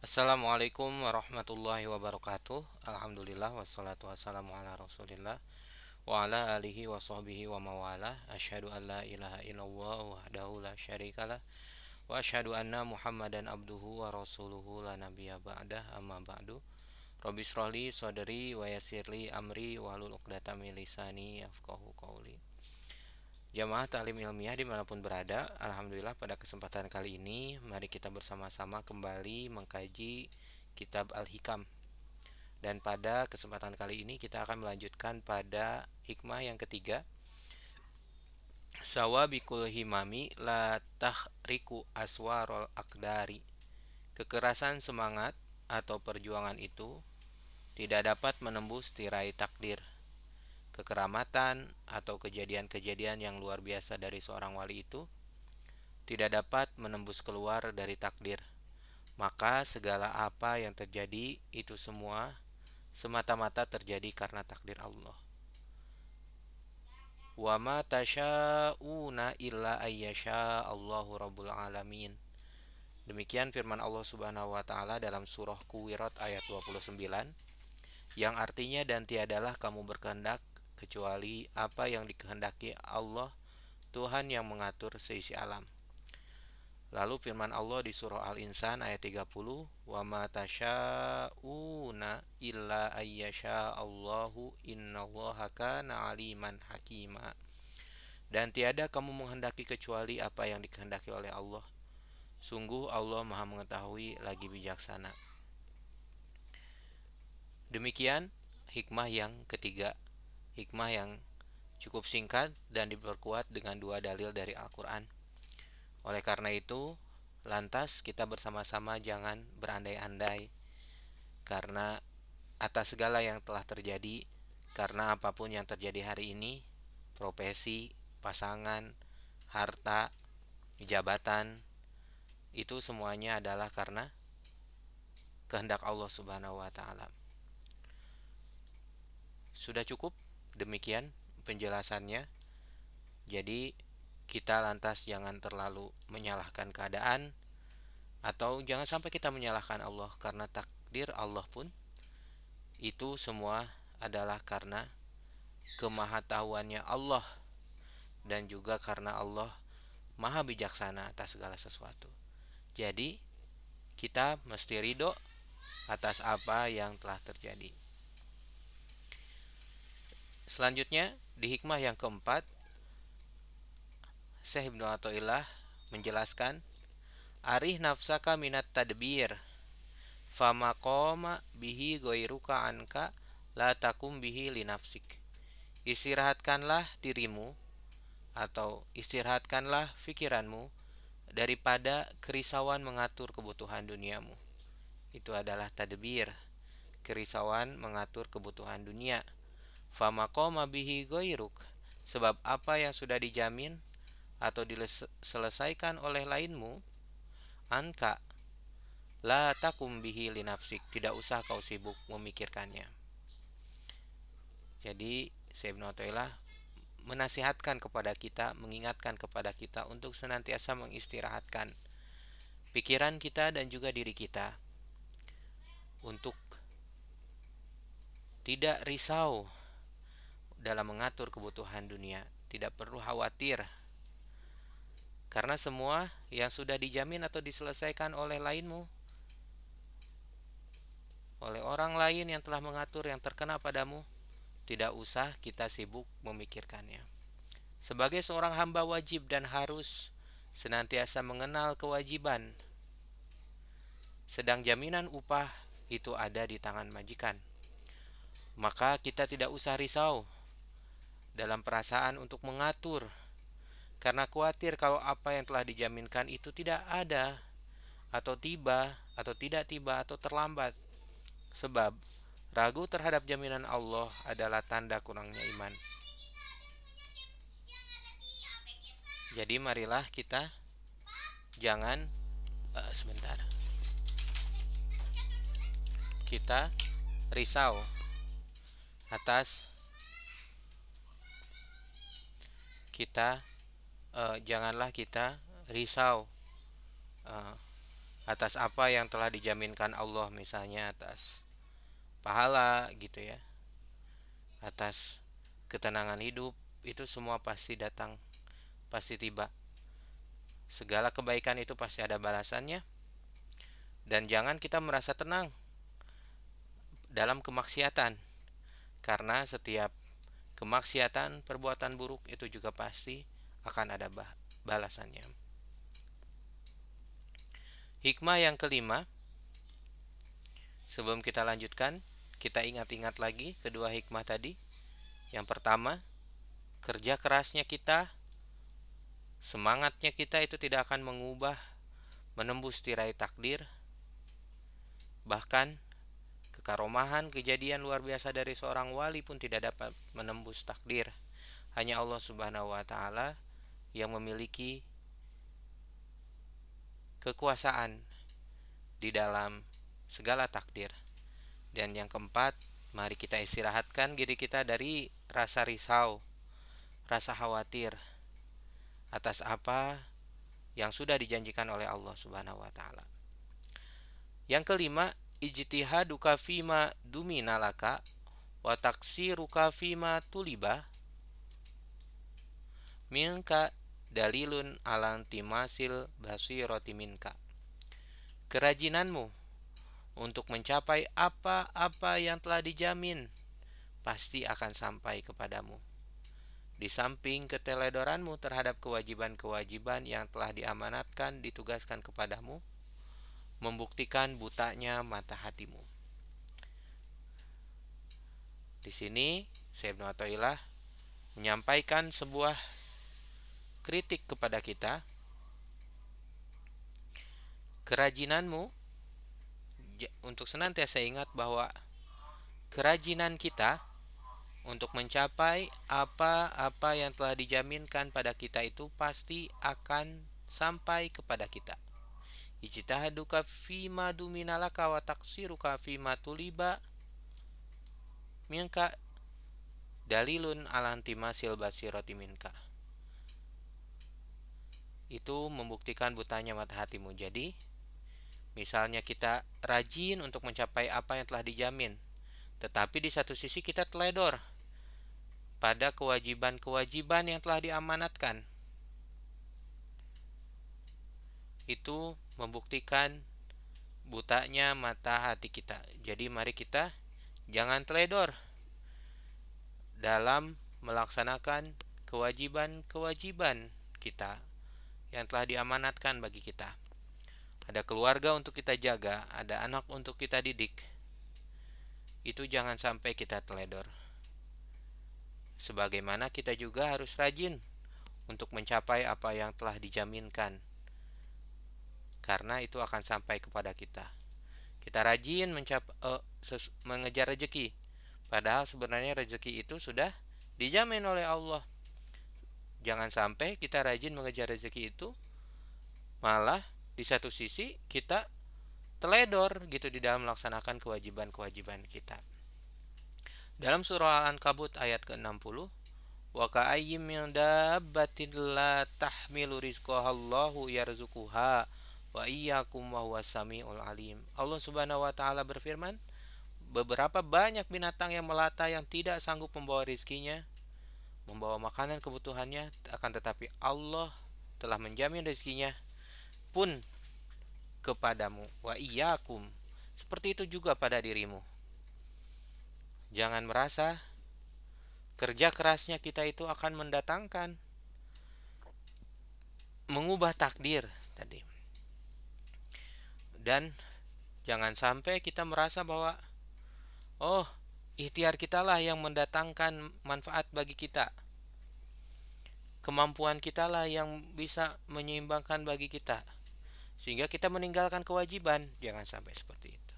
Assalamualaikum warahmatullahi wabarakatuh. Alhamdulillah wassalatu wassalamu ala Rasulillah wa ala alihi wa sahbihi wa mawalah. Asyhadu an la ilaha illallah wahdahu la syarikalah wa asyhadu anna Muhammadan abduhu wa rasuluhu la nabiyya ba'dah amma ba'du. Rabbi shrahli sadri wa yassirli amri wahlul 'uqdatam min lisani yafqahu qawli. Jamaah taklim ilmiah dimanapun berada, Alhamdulillah pada kesempatan kali ini mari kita bersama-sama kembali mengkaji kitab Al-Hikam. Dan pada kesempatan kali ini kita akan melanjutkan pada hikmah yang ketiga. Sawabikul himami la tahriku aswarol akdari. Kekerasan semangat atau perjuangan itu tidak dapat menembus tirai takdir. Kekeramatan atau kejadian-kejadian yang luar biasa dari seorang wali itu tidak dapat menembus keluar dari takdir. Maka segala apa yang terjadi itu semua semata-mata terjadi karena takdir Allah. Wa ma tasya'una illa ayyasha Allahu rabbul alamin. Demikian firman Allah Subhanahu wa taala dalam surah Kuwirat ayat 29 yang artinya dan tiadalah kamu berkehendak kecuali apa yang dikehendaki Allah Tuhan yang mengatur seisi alam. Lalu firman Allah di surah Al-Insan ayat 30, "Wa ma tasya'una illa ayyasha Allahu innallaha kana aliman hakima." Dan tiada kamu menghendaki kecuali apa yang dikehendaki oleh Allah. Sungguh Allah Maha mengetahui lagi bijaksana. Demikian hikmah yang ketiga. Hikmah yang cukup singkat dan diperkuat dengan dua dalil dari Al-Quran. Oleh karena itu, lantas kita bersama-sama jangan berandai-andai karena atas segala yang telah terjadi, karena apapun yang terjadi hari ini, profesi, pasangan, harta, jabatan, itu semuanya adalah karena kehendak Allah Subhanahu wa taala. Sudah cukup demikian penjelasannya. Jadi kita lantas jangan terlalu menyalahkan keadaan atau jangan sampai kita menyalahkan Allah karena takdir Allah pun itu semua adalah karena kemahatauannya Allah dan juga karena Allah Maha bijaksana atas segala sesuatu. Jadi kita mesti ridho atas apa yang telah terjadi. Selanjutnya di hikmah yang keempat, Syekh Ibnu Athaillah menjelaskan, arih nafsaka minat tadbir fama qoma bihi ghairuka anka la takum bihi linafsik. Istirahatkanlah dirimu atau istirahatkanlah pikiranmu daripada kerisauan mengatur kebutuhan duniamu. Itu adalah tadbir, kerisauan mengatur kebutuhan dunia. Fama qoma bihi ghairuk, sebab apa yang sudah dijamin atau diselesaikan oleh lainmu, anka la takum bihi linafsik, tidak usah kau sibuk memikirkannya. Jadi Syekh Ibnu Athaillah menasihatkan kepada kita, mengingatkan kepada kita untuk senantiasa mengistirahatkan pikiran kita dan juga diri kita untuk tidak risau dalam mengatur kebutuhan dunia, tidak perlu khawatir karena semua yang sudah dijamin atau diselesaikan oleh lainmu, oleh orang lain yang telah mengatur yang terkena padamu, tidak usah kita sibuk memikirkannya. Sebagai seorang hamba wajib dan harus senantiasa mengenal kewajiban, sedang jaminan upah itu ada di tangan majikan. Maka kita tidak usah risau dalam perasaan untuk mengatur, karena khawatir kalau apa yang telah dijaminkan itu tidak ada, atau tiba, atau tidak tiba, atau terlambat. Sebab ragu terhadap jaminan Allah adalah tanda kurangnya iman. Jadi marilah kita jangan sebentar. Kita risau atas kita janganlah kita risau atas apa yang telah dijaminkan Allah, misalnya atas pahala gitu ya, atas ketenangan hidup, itu semua pasti datang, pasti tiba. Segala kebaikan itu pasti ada balasannya, dan jangan kita merasa tenang dalam kemaksiatan, karena setiap kemaksiatan, perbuatan buruk itu juga pasti akan ada balasannya. Hikmah yang kelima, sebelum kita lanjutkan, kita ingat-ingat lagi kedua hikmah tadi. Yang pertama, kerja kerasnya kita, semangatnya kita itu tidak akan mengubah, menembus tirai takdir. Bahkan kekaromahan, kejadian luar biasa dari seorang wali pun tidak dapat menembus takdir. Hanya Allah Subhanahu wa taala yang memiliki kekuasaan di dalam segala takdir. Dan yang keempat, mari kita istirahatkan diri kita dari rasa risau, rasa khawatir atas apa yang sudah dijanjikan oleh Allah Subhanahu wa taala. Yang kelima, ijtihaduka fima duminalaka wa taksiruka fima tuliba minka dalilun alang timasil basiroti minka. Kerajinanmu untuk mencapai apa-apa yang telah dijamin pasti akan sampai kepadamu. Di samping keteledoranmu terhadap kewajiban-kewajiban yang telah diamanatkan, ditugaskan kepadamu, membuktikan butanya mata hatimu. Di sini Syekh Ibnu Athaillah menyampaikan sebuah kritik kepada kita. Kerajinanmu, untuk senantiasa ingat bahwa kerajinan kita untuk mencapai apa-apa yang telah dijaminkan pada kita itu pasti akan sampai kepada kita. Ijtihaduka fima duminalaka wa taksiruka fima tuliba minka dalilun ala antimasil basirati minka. Itu membuktikan butanya mata hatimu. Jadi misalnya kita rajin untuk mencapai apa yang telah dijamin, tetapi di satu sisi kita teledor pada kewajiban-kewajiban yang telah diamanatkan. Itu membuktikan butanya mata hati kita. Jadi mari kita jangan teledor dalam melaksanakan kewajiban-kewajiban kita yang telah diamanatkan bagi kita. Ada keluarga untuk kita jaga, ada anak untuk kita didik. Itu jangan sampai kita teledor. Sebagaimana kita juga harus rajin untuk mencapai apa yang telah dijaminkan, karena itu akan sampai kepada kita. Kita rajin mengejar rezeki, padahal sebenarnya rezeki itu sudah dijamin oleh Allah. Jangan sampai kita rajin mengejar rezeki itu, malah di satu sisi kita teledor gitu di dalam melaksanakan kewajiban-kewajiban kita. Dalam surah Al-Ankabut ayat ke-60, wa ka'ayyim min dabbatin la tahmilu rizqaha Allahu yarzuquha wa iyyakum wa huwas samiul alim. Allah Subhanahu wa taala berfirman, beberapa banyak binatang yang melata yang tidak sanggup membawa rizkinya, membawa makanan kebutuhannya, akan tetapi Allah telah menjamin rizkinya pun kepadamu, wa iyyakum, seperti itu juga pada dirimu. Jangan merasa kerja kerasnya kita itu akan mendatangkan, mengubah takdir tadi. Dan jangan sampai kita merasa bahwa ikhtiar kitalah yang mendatangkan manfaat bagi kita, kemampuan kitalah yang bisa menyeimbangkan bagi kita, sehingga kita meninggalkan kewajiban. Jangan sampai seperti itu.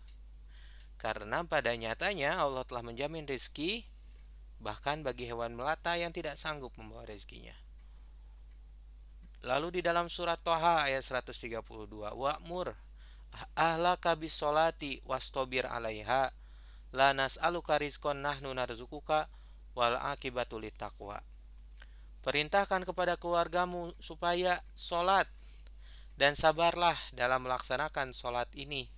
Karena pada nyatanya Allah telah menjamin rezeki bahkan bagi hewan melata yang tidak sanggup membawa rezekinya. Lalu di dalam surat Thaha ayat 132, wa'mur ahlaka bis-sholati wastabir 'alaiha la nas'aluka rizqan nahnu narzuquka wal 'aqibatu littaqwa. Perintahkan kepada keluargamu supaya sholat dan sabarlah dalam melaksanakan sholat ini.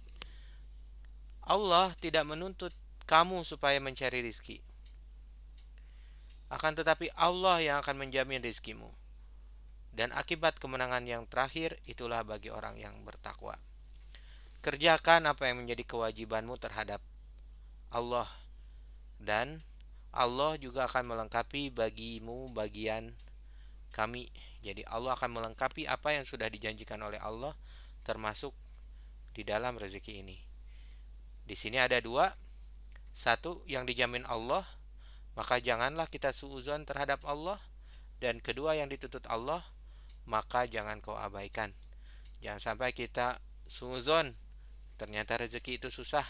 Allah tidak menuntut kamu supaya mencari rizki, akan tetapi Allah yang akan menjamin rizkimu. Dan akibat kemenangan yang terakhir itulah bagi orang yang bertakwa. Kerjakan apa yang menjadi kewajibanmu terhadap Allah, dan Allah juga akan melengkapi bagimu bagian kami. Jadi Allah akan melengkapi apa yang sudah dijanjikan oleh Allah, termasuk di dalam rezeki ini. Di sini ada dua. Satu, yang dijamin Allah, maka janganlah kita suudzon terhadap Allah. Dan kedua, yang dituntut Allah, maka jangan kau abaikan. Jangan sampai kita suudzon, ternyata rezeki itu susah.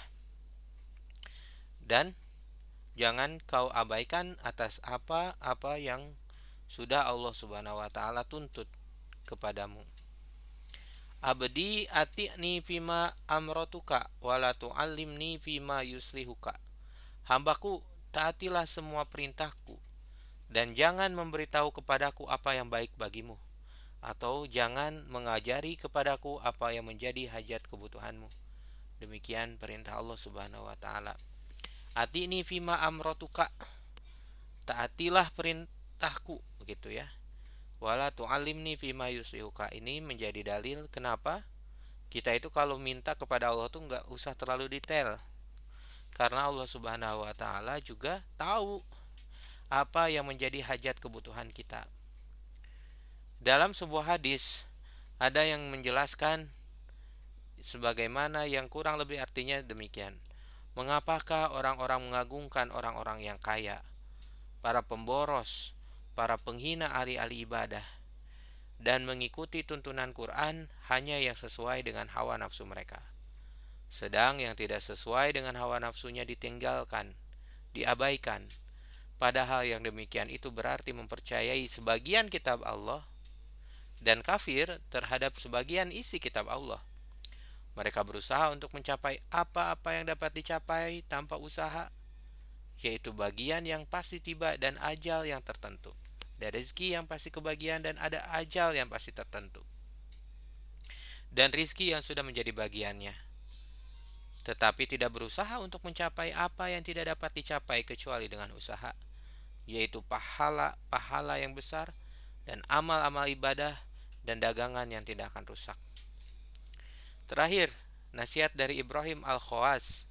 Dan jangan kau abaikan atas apa-apa yang sudah Allah Subhanahu wa taala tuntut kepadamu. Abdi ati'ni fima amrotuka wala tu'allimni fima yuslihuka. Hambaku, taatilah semua perintahku dan jangan memberitahu kepadaku apa yang baik bagimu, atau jangan mengajari kepadaku apa yang menjadi hajat kebutuhanmu. Demikian perintah Allah Subhanahu wa taala. Ati'ni fima amrotuka, taatilah perintahku, begitu ya. Wala tu'allimni fima yuslihuka. Ini menjadi dalil kenapa kita itu kalau minta kepada Allah tuh nggak usah terlalu detail, karena Allah Subhanahu wa taala juga tahu apa yang menjadi hajat kebutuhan kita. Dalam sebuah hadis ada yang menjelaskan sebagaimana yang kurang lebih artinya demikian. Mengapakah orang-orang mengagungkan orang-orang yang kaya, para pemboros, para penghina ahli-ahli ibadah, dan mengikuti tuntunan Quran hanya yang sesuai dengan hawa nafsu mereka. Sedang yang tidak sesuai dengan hawa nafsunya ditinggalkan, diabaikan. Padahal yang demikian itu berarti mempercayai sebagian kitab Allah dan kafir terhadap sebagian isi kitab Allah. Mereka berusaha untuk mencapai apa-apa yang dapat dicapai tanpa usaha, yaitu bagian yang pasti tiba dan ajal yang tertentu. Ada rezeki yang pasti kebagian dan ada ajal yang pasti tertentu. Dan rezeki yang sudah menjadi bagiannya. Tetapi tidak berusaha untuk mencapai apa yang tidak dapat dicapai kecuali dengan usaha, yaitu pahala yang besar dan amal-amal ibadah dan dagangan yang tidak akan rusak. Terakhir, nasihat dari Ibrahim Al-Khawas,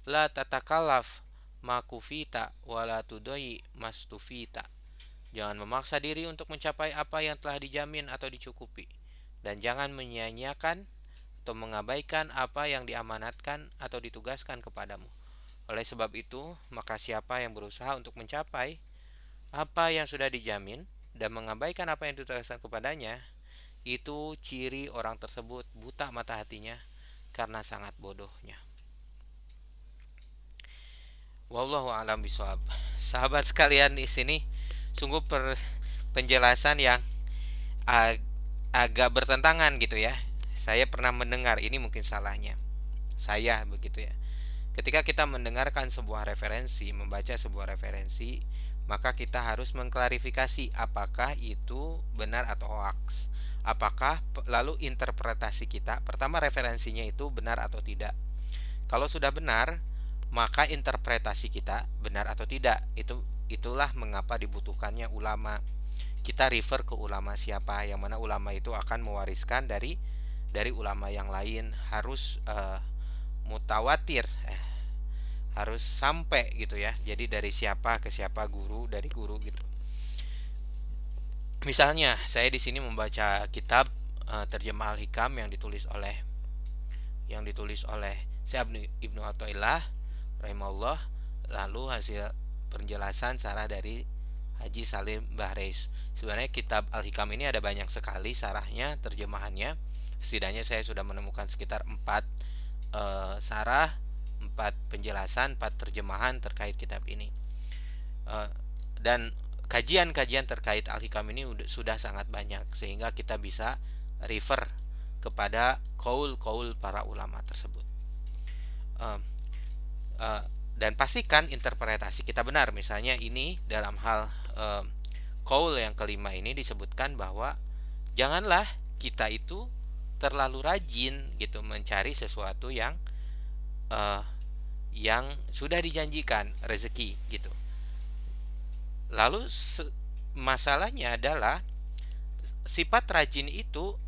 la tatakallaf makufita wala tudoi mastufita. Jangan memaksa diri untuk mencapai apa yang telah dijamin atau dicukupi, dan jangan menyia-nyiakan atau mengabaikan apa yang diamanatkan atau ditugaskan kepadamu. Oleh sebab itu, maka siapa yang berusaha untuk mencapai apa yang sudah dijamin dan mengabaikan apa yang ditugaskan kepadanya, itu ciri orang tersebut buta mata hatinya karena sangat bodohnya. Wallahu a'lam bishawab. Sahabat sekalian, di sini sungguh penjelasan yang agak bertentangan gitu ya. Saya pernah mendengar, ini mungkin salahnya saya begitu ya. Ketika kita mendengarkan sebuah referensi, membaca sebuah referensi, maka kita harus mengklarifikasi apakah itu benar atau hoax. Apakah lalu interpretasi kita, pertama referensinya itu benar atau tidak. Kalau sudah benar, maka interpretasi kita benar atau tidak. Itulah mengapa dibutuhkannya ulama. Kita refer ke ulama siapa, yang mana ulama itu akan mewariskan dari ulama yang lain, harus mutawatir, harus sampai gitu ya. Jadi dari siapa ke siapa, guru dari guru gitu. Misalnya saya di sini membaca kitab Terjemah Al-Hikam yang ditulis oleh Syekh Ibnu Athaillah rahimahullah, lalu hasil penjelasan sarah dari Haji Salim Bahreis. Sebenarnya kitab Al-Hikam ini ada banyak sekali sarahnya, terjemahannya. Setidaknya saya sudah menemukan sekitar 4 sarah, 4 penjelasan, 4 terjemahan terkait kitab ini. Dan kajian-kajian terkait Al-Hikam ini sudah sangat banyak, sehingga kita bisa refer kepada kaul-kaul para ulama tersebut. Dan pastikan interpretasi kita benar. Misalnya ini dalam hal kaul yang kelima ini disebutkan bahwa janganlah kita itu terlalu rajin gitu mencari sesuatu eh, yang sudah dijanjikan rezeki gitu. Lalu masalahnya adalah sifat rajin itu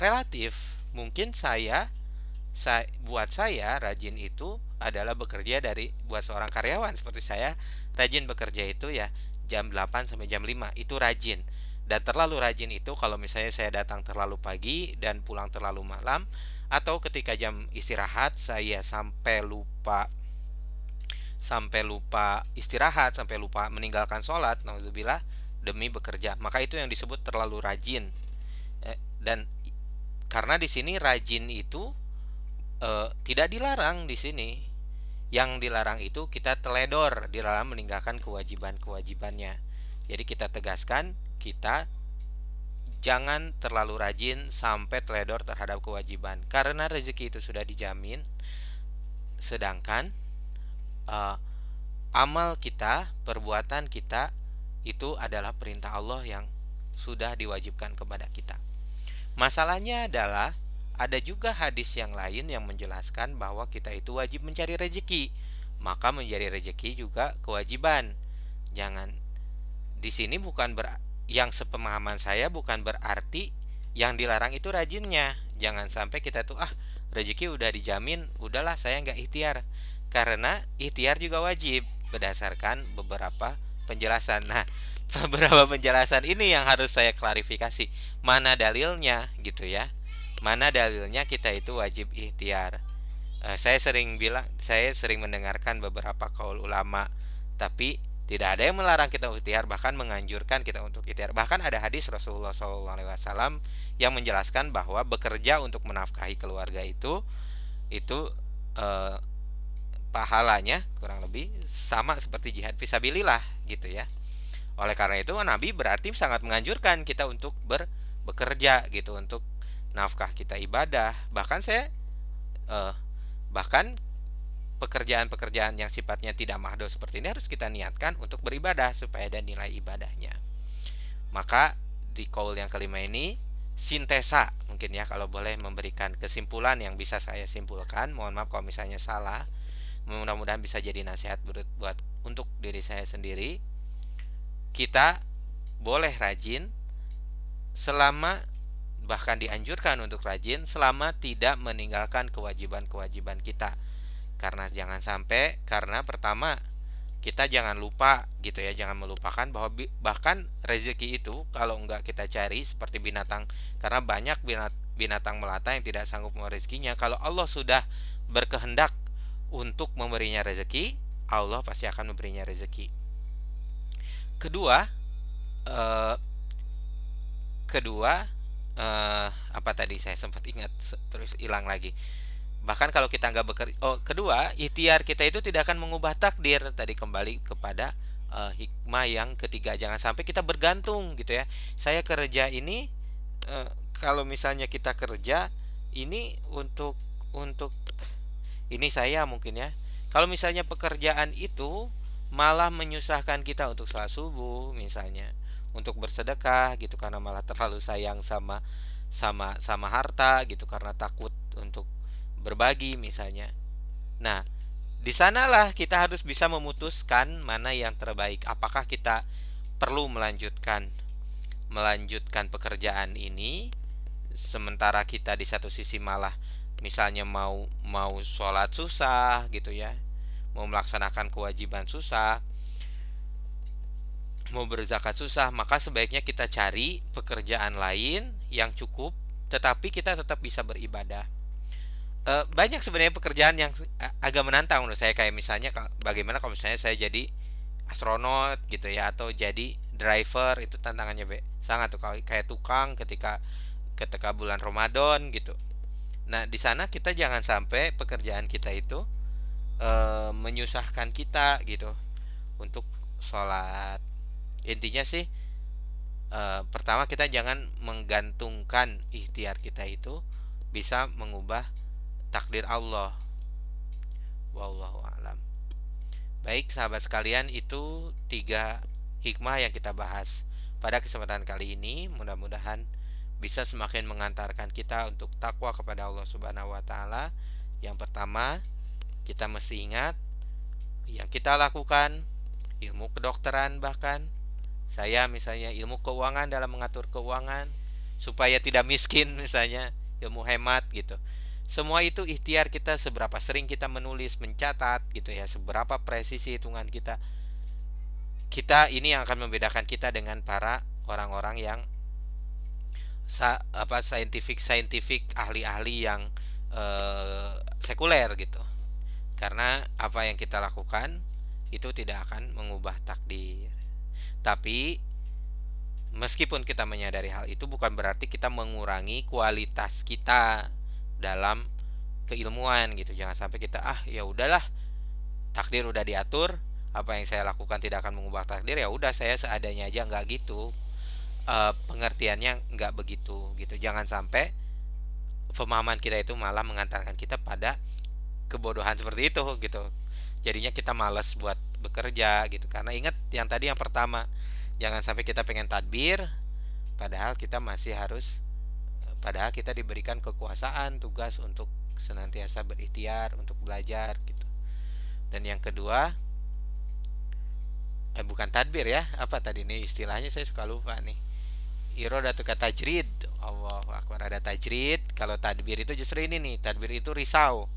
relatif. Mungkin buat saya rajin itu adalah bekerja buat seorang karyawan seperti saya, rajin bekerja itu ya jam 8 sampai jam 5 itu rajin. Dan terlalu rajin itu kalau misalnya saya datang terlalu pagi dan pulang terlalu malam, atau ketika jam istirahat saya sampai lupa istirahat, sampai lupa meninggalkan sholat, nauzubillah, demi bekerja, maka itu yang disebut terlalu rajin. Dan karena di sini rajin itu tidak dilarang di sini. Yang dilarang itu kita teledor di dalam meninggalkan kewajiban-kewajibannya. Jadi kita tegaskan, kita jangan terlalu rajin sampai teledor terhadap kewajiban, karena rezeki itu sudah dijamin. Sedangkan uh, amal kita, perbuatan kita itu adalah perintah Allah yang sudah diwajibkan kepada kita. Masalahnya adalah ada juga hadis yang lain yang menjelaskan bahwa kita itu wajib mencari rezeki. Maka mencari rezeki juga kewajiban. Jangan di sini bukan yang sepemahaman saya bukan berarti yang dilarang itu rajinnya. Jangan sampai kita tuh rezeki udah dijamin, udahlah saya nggak ikhtiar. Karena ikhtiar juga wajib berdasarkan beberapa penjelasan. Nah, beberapa penjelasan ini yang harus saya klarifikasi. Mana dalilnya gitu ya? Mana dalilnya kita itu wajib ikhtiar? Saya sering mendengarkan beberapa kaul ulama, tapi tidak ada yang melarang kita ikhtiar, bahkan menganjurkan kita untuk ikhtiar. Bahkan ada hadis Rasulullah SAW yang menjelaskan bahwa bekerja untuk menafkahi keluarga itu eh, pahalanya kurang lebih sama seperti jihad fisabilillah gitu ya. Oleh karena itu Nabi berarti sangat menganjurkan kita untuk bekerja gitu, untuk nafkah kita ibadah. Eh, bahkan pekerjaan-pekerjaan yang sifatnya tidak mahdo seperti ini harus kita niatkan untuk beribadah supaya ada nilai ibadahnya. Maka di kaul yang kelima ini sintesa mungkin ya, kalau boleh memberikan kesimpulan yang bisa saya simpulkan. Mohon maaf kalau misalnya salah. Mudah-mudahan bisa jadi nasihat buat untuk diri saya sendiri. Kita boleh rajin selama, bahkan dianjurkan untuk rajin selama tidak meninggalkan kewajiban-kewajiban kita. Karena pertama, kita jangan lupa gitu ya, jangan melupakan bahwa bahkan rezeki itu kalau enggak kita cari seperti binatang, karena banyak binatang melata yang tidak sanggup membawa rezekinya. Kalau Allah sudah berkehendak untuk memberinya rezeki, Allah pasti akan memberinya rezeki. Kedua, eh, kedua apa tadi saya sempat ingat terus hilang lagi. Bahkan kalau kita nggak bekerja, kedua, ikhtiar kita itu tidak akan mengubah takdir. Tadi kembali kepada hikmah yang ketiga, jangan sampai kita bergantung gitu ya. Saya kerja ini, kalau misalnya kita kerja ini untuk ini saya mungkin ya. Kalau misalnya pekerjaan itu malah menyusahkan kita untuk salat subuh misalnya, untuk bersedekah gitu, karena malah terlalu sayang sama sama sama harta gitu, karena takut untuk berbagi misalnya. Nah, di sanalah kita harus bisa memutuskan mana yang terbaik. Apakah kita perlu melanjutkan pekerjaan ini sementara kita di satu sisi malah misalnya mau mau sholat susah gitu ya, mau melaksanakan kewajiban susah, mau berzakat susah, maka sebaiknya kita cari pekerjaan lain yang cukup tetapi kita tetap bisa beribadah. Banyak sebenarnya pekerjaan yang agak menantang menurut saya, kayak misalnya bagaimana kalau misalnya saya jadi astronot gitu ya, atau jadi driver, itu tantangannya sangat tuh, kayak tukang ketika ketika bulan Ramadan gitu. Nah, di sana kita jangan sampai pekerjaan kita itu menyusahkan kita gitu untuk sholat. Intinya sih, pertama kita jangan menggantungkan ikhtiar kita itu bisa mengubah takdir Allah. Wallahu a'lam. Baik sahabat sekalian, itu tiga hikmah yang kita bahas pada kesempatan kali ini. Mudah-mudahan bisa semakin mengantarkan kita untuk takwa kepada Allah Subhanahu wa taala. Yang pertama, kita mesti ingat yang kita lakukan, ilmu kedokteran bahkan, saya misalnya ilmu keuangan dalam mengatur keuangan supaya tidak miskin misalnya, ilmu hemat gitu. Semua itu ikhtiar kita, seberapa sering kita menulis, mencatat gitu ya, seberapa presisi hitungan kita. Kita ini yang akan membedakan kita dengan para orang-orang yang scientific ahli-ahli yang sekuler gitu. Karena apa yang kita lakukan itu tidak akan mengubah takdir. Tapi meskipun kita menyadari hal itu, bukan berarti kita mengurangi kualitas kita dalam keilmuan gitu. Jangan sampai kita ya udahlah, takdir udah diatur, apa yang saya lakukan tidak akan mengubah takdir, ya udah saya seadanya aja. Nggak gitu. Pengertiannya nggak begitu gitu. Jangan sampai pemahaman kita itu malah mengantarkan kita pada kebodohan seperti itu gitu. Jadinya kita malas buat bekerja gitu. Karena ingat yang tadi, yang pertama, jangan sampai kita pengen tadbir padahal kita masih harus, padahal kita diberikan kekuasaan, tugas untuk senantiasa berikhtiar untuk belajar gitu. Dan yang kedua, bukan tadbir ya, apa tadi nih istilahnya, saya suka lupa nih. Irodatu kata tajrid. Allahu akbar, ada tajrid. Kalau tadbir itu justru ini nih, tadbir itu risau.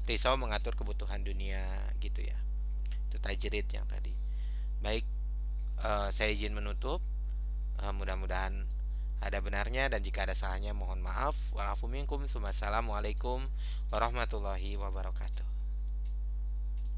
Risau mengatur kebutuhan dunia gitu ya. Itu tajrid yang tadi. Baik, saya izin menutup. Mudah-mudahan ada benarnya, dan jika ada salahnya mohon maaf. Wa'afu minkum. Wassalamualaikum warahmatullahi wabarakatuh.